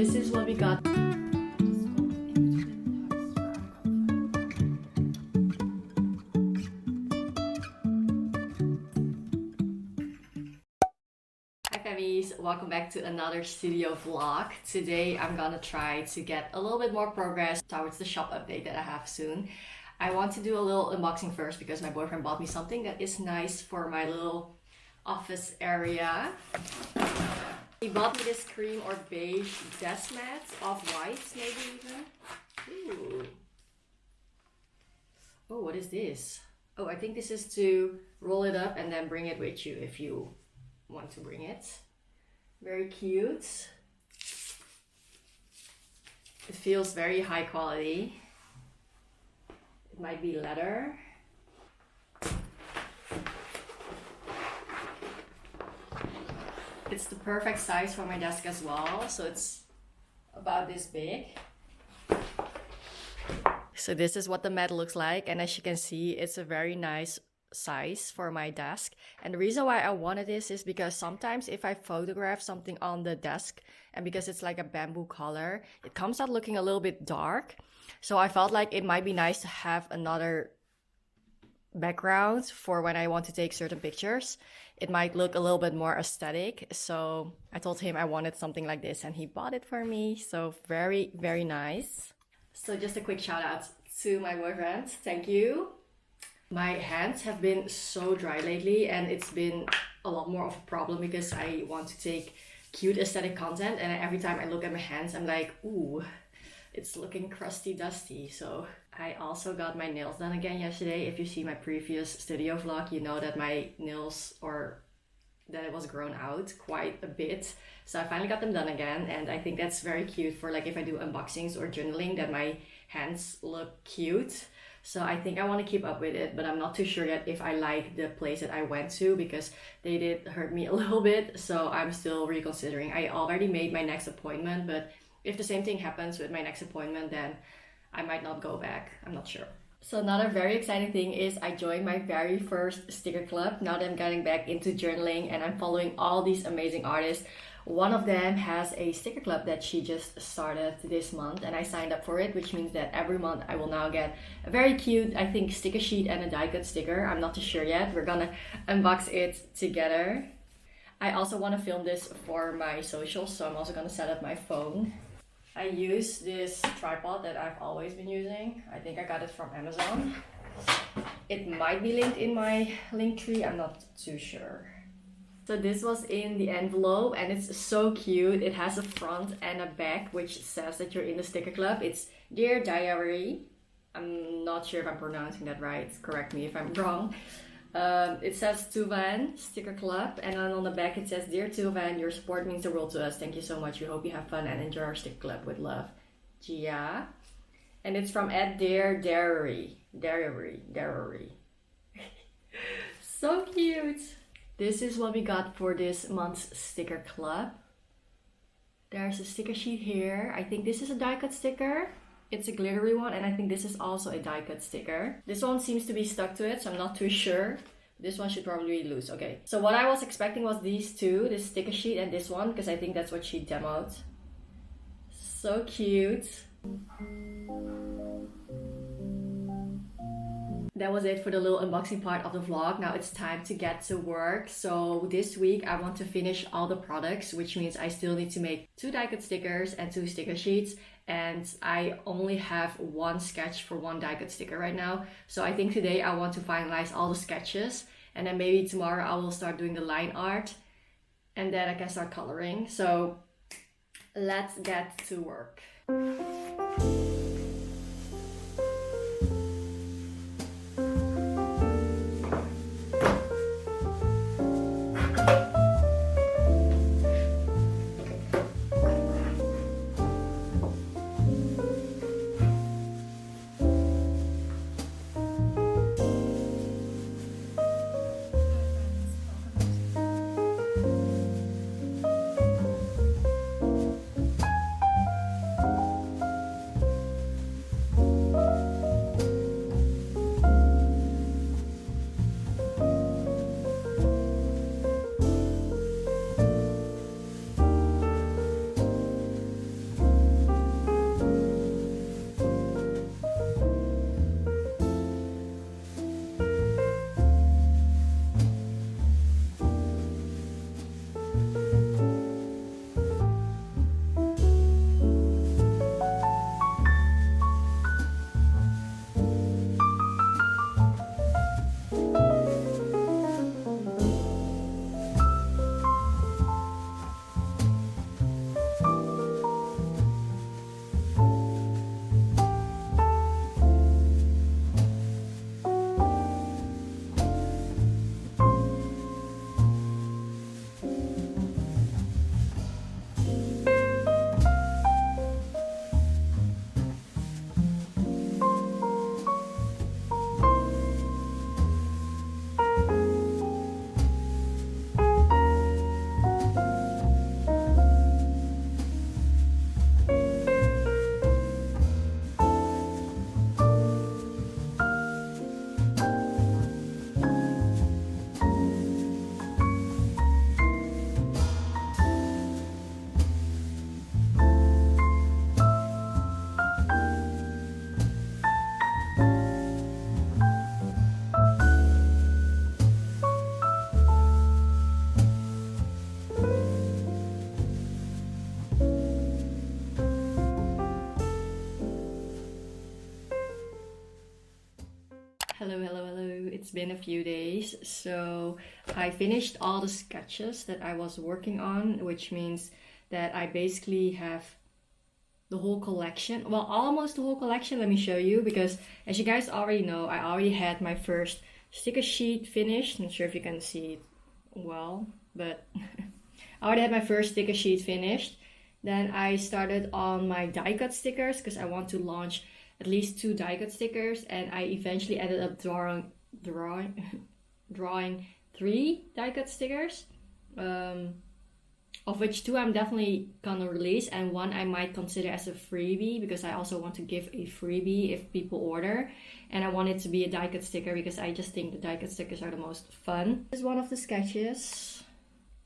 this is what we got. Hi Fammies, welcome back to another studio vlog. Today I'm gonna try to get a little bit more progress towards the shop update that I have soon. I want to do a little unboxing first because my boyfriend bought me something that is nice for my little office area. He bought me this cream or beige desk mat, off-white maybe even. Ooh. Oh, what is this? Oh, I think this is to roll it up and then bring it with you if you want to bring it. Very cute. It feels very high quality. It might be leather. It's the perfect size for my desk as well, so it's about this big. So this is what the mat looks like, and as you can see, it's a very nice size for my desk. And the reason why I wanted this is because sometimes if I photograph something on the desk, and because it's like a bamboo color, it comes out looking a little bit dark. So I felt like it might be nice to have another background for when I want to take certain pictures. It might look a little bit more aesthetic. So I told him I wanted something like this and he bought it for me. So very, very nice. So just a quick shout out to my boyfriend. Thank you. My hands have been so dry lately and it's been a lot more of a problem because I want to take cute aesthetic content, and every time I look at my hands I'm like, ooh, it's looking crusty dusty. So I also got my nails done again yesterday. If you see my previous studio vlog, you know that my nails, or that it was grown out quite a bit. So I finally got them done again, and I think that's very cute for like if I do unboxings or journaling, that my hands look cute. So I think I want to keep up with it, but I'm not too sure yet if I like the place that I went to because they did hurt me a little bit. So I'm still reconsidering. I already made my next appointment, but if the same thing happens with my next appointment, then I might not go back. I'm not sure. So another very exciting thing is I joined my very first sticker club. Now that I'm getting back into journaling and I'm following all these amazing artists. One of them has a sticker club that she just started this month and I signed up for it, which means that every month I will now get a very cute, I think, sticker sheet and a die cut sticker. I'm not too sure yet. We're gonna unbox it together. I also want to film this for my socials, so I'm also gonna set up my phone. I use this tripod that I've always been using. I think I got it from Amazon. It might be linked in my link tree, I'm not too sure. So this was in the envelope and it's so cute. It has a front and a back which says that you're in the sticker club. It's Dear Diary. I'm not sure if I'm pronouncing that right. Correct me if I'm wrong. It says Thuvan Sticker Club, and then on the back it says, Dear Thuvan, your support means the world to us. Thank you so much. We hope you have fun and enjoy our sticker club. With love, Gia. And it's from Dear Diary. So cute. This is what we got for this month's sticker club. There's a sticker sheet here. I think this is a die cut sticker. It's a glittery one, and I think this is also a die cut sticker. This one seems to be stuck to it, so I'm not too sure. This one should probably be loose. Okay, so what I was expecting was these two, this sticker sheet and this one, because I think that's what she demoed. So cute. That was it for the little unboxing part of the vlog. Now it's time to get to work. So this week I want to finish all the products, which means I still need to make 2 die cut stickers and 2 sticker sheets. And I only have 1 sketch for 1 die cut sticker right now. So I think today I want to finalize all the sketches, and then maybe tomorrow I will start doing the line art, and then I can start coloring. So let's get to work. Hello. It's been a few days. So I finished all the sketches that I was working on, which means that I basically have the whole collection. Well, almost the whole collection. Let me show you, because as you guys already know, I already had my first sticker sheet finished. Not sure if you can see it well, but I already had my first sticker sheet finished. Then I started on my die cut stickers because I want to launch at least 2 die cut stickers, and I eventually ended up drawing 3 die cut stickers, of which 2 I'm definitely gonna release, and 1 I might consider as a freebie because I also want to give a freebie if people order, and I want it to be a die cut sticker because I just think the die cut stickers are the most fun. This is one of the sketches.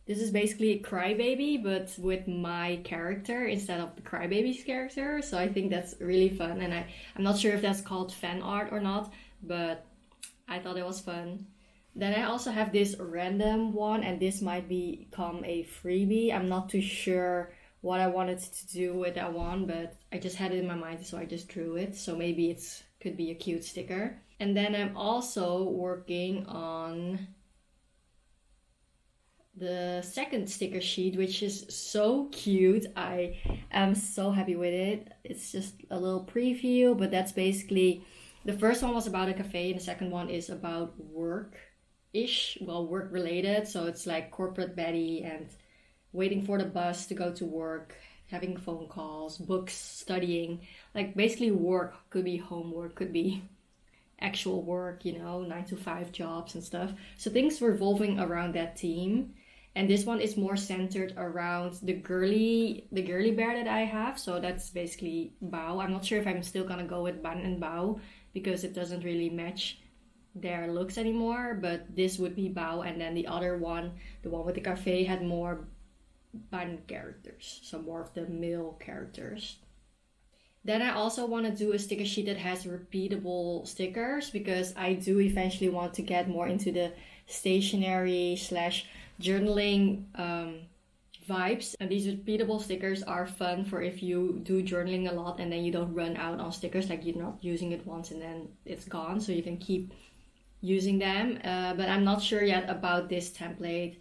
This is basically a crybaby, but with my character instead of the crybaby's character. So I think that's really fun. And I'm not sure if that's called fan art or not, but I thought it was fun. Then I also have this random one, and this might become a freebie. I'm not too sure what I wanted to do with that one, but I just had it in my mind, so I just drew it. So maybe it could be a cute sticker. And then I'm also working on the second sticker sheet, which is so cute. I am so happy with it. It's just a little preview, but that's basically, the first one was about a cafe and the second one is about work-ish, well, work related. So it's like corporate Betty and waiting for the bus to go to work, having phone calls, books, studying, like basically work. Could be homework, could be actual work, 9-to-5 jobs and stuff. So things revolving around that theme. And this one is more centered around the girly bear that I have. So that's basically Bao. I'm not sure if I'm still gonna go with Ban and Bao because it doesn't really match their looks anymore. But this would be Bao, and then the other one, the one with the cafe, had more Ban characters, so more of the male characters. Then I also want to do a sticker sheet that has repeatable stickers because I do eventually want to get more into the stationery / journaling vibes. And these repeatable stickers are fun for if you do journaling a lot and then you don't run out on stickers, like you're not using it once and then it's gone, so you can keep using them. But I'm not sure yet about this template.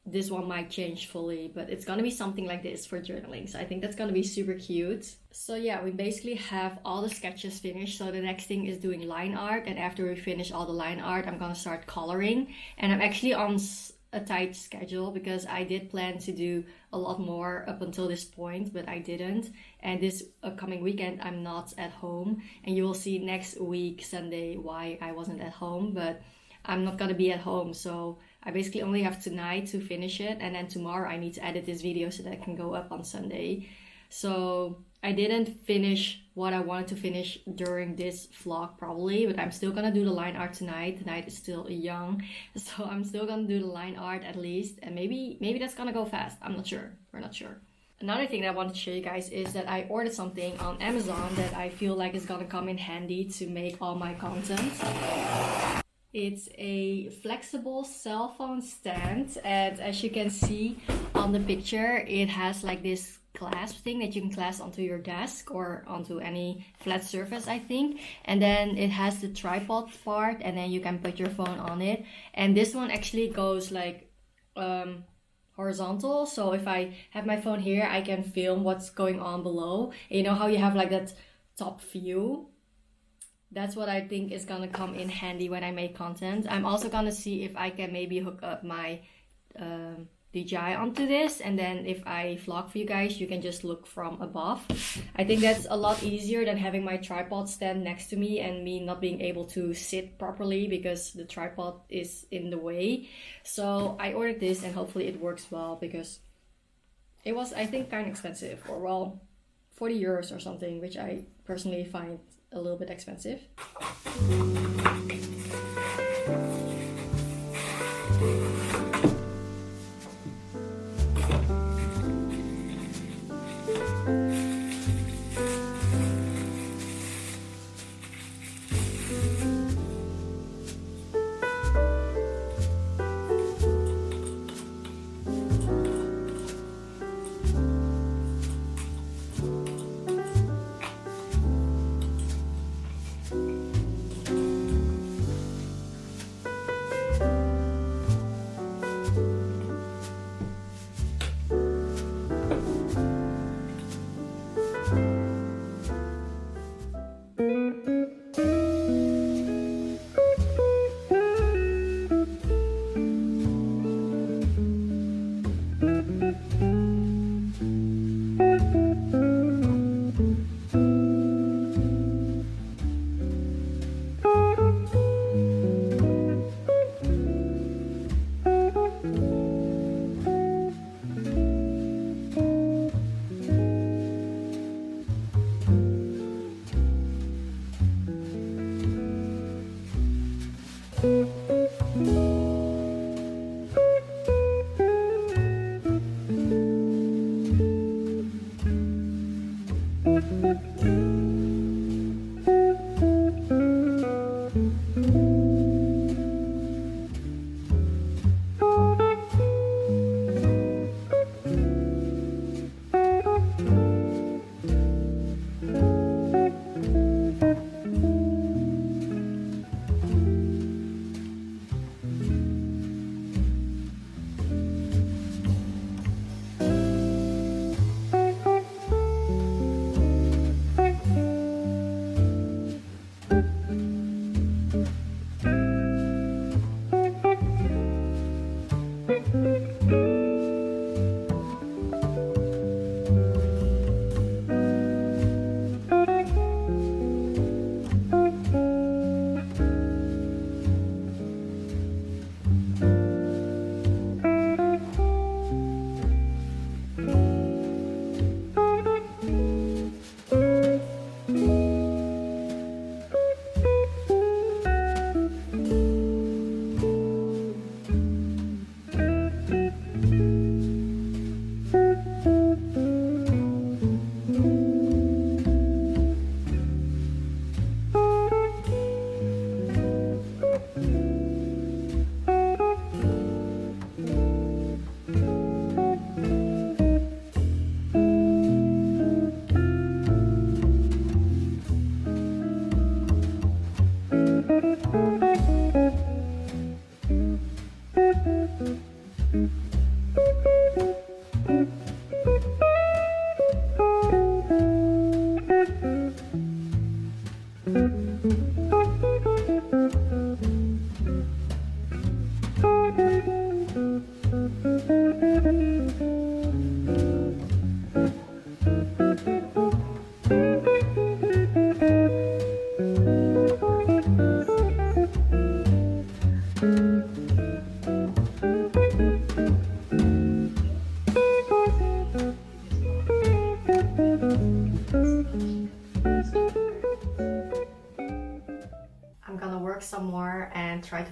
This one might change fully, but it's gonna be something like this for journaling. So I think that's gonna be super cute. So yeah, we basically have all the sketches finished. So the next thing is doing line art. And after we finish all the line art, I'm gonna start coloring. And I'm actually on a tight schedule because I did plan to do a lot more up until this point, but I didn't. And this upcoming weekend, I'm not at home. And you will see next week, Sunday, why I wasn't at home, but I'm not gonna be at home. So I basically only have tonight to finish it, and then tomorrow I need to edit this video so that it can go up on Sunday. So I didn't finish what I wanted to finish during this vlog probably, but I'm still gonna do the line art tonight. Tonight is still young, so I'm still gonna do the line art at least, and maybe that's gonna go fast. I'm not sure. We're not sure. Another thing that I wanted to show you guys is that I ordered something on Amazon that I feel like is gonna come in handy to make all my content. It's a flexible cell phone stand, and as you can see on the picture, it has like this clasp thing that you can clasp onto your desk or onto any flat surface, I think. And then it has the tripod part, and then you can put your phone on it. And this one actually goes like horizontal, so if I have my phone here, I can film what's going on below. And you know how you have like that top view? That's what I think is gonna come in handy when I make content. I'm also gonna see if I can maybe hook up my DJI onto this, and then if I vlog for you guys, you can just look from above. I think that's a lot easier than having my tripod stand next to me and me not being able to sit properly because the tripod is in the way. So I ordered this and hopefully it works well because it was, I think, kind of expensive, or well, 40 euros or something, which I personally find a little bit expensive.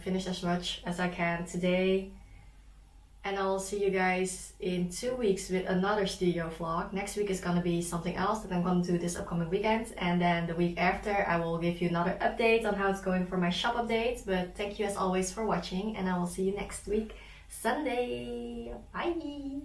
finish as much as I can today. And I'll see you guys in 2 weeks with another studio vlog. Next week is gonna be something else that I'm gonna do this upcoming weekend. And then the week after, I will give you another update on how it's going for my shop updates. But thank you as always for watching, and I will see you next week, Sunday. Bye!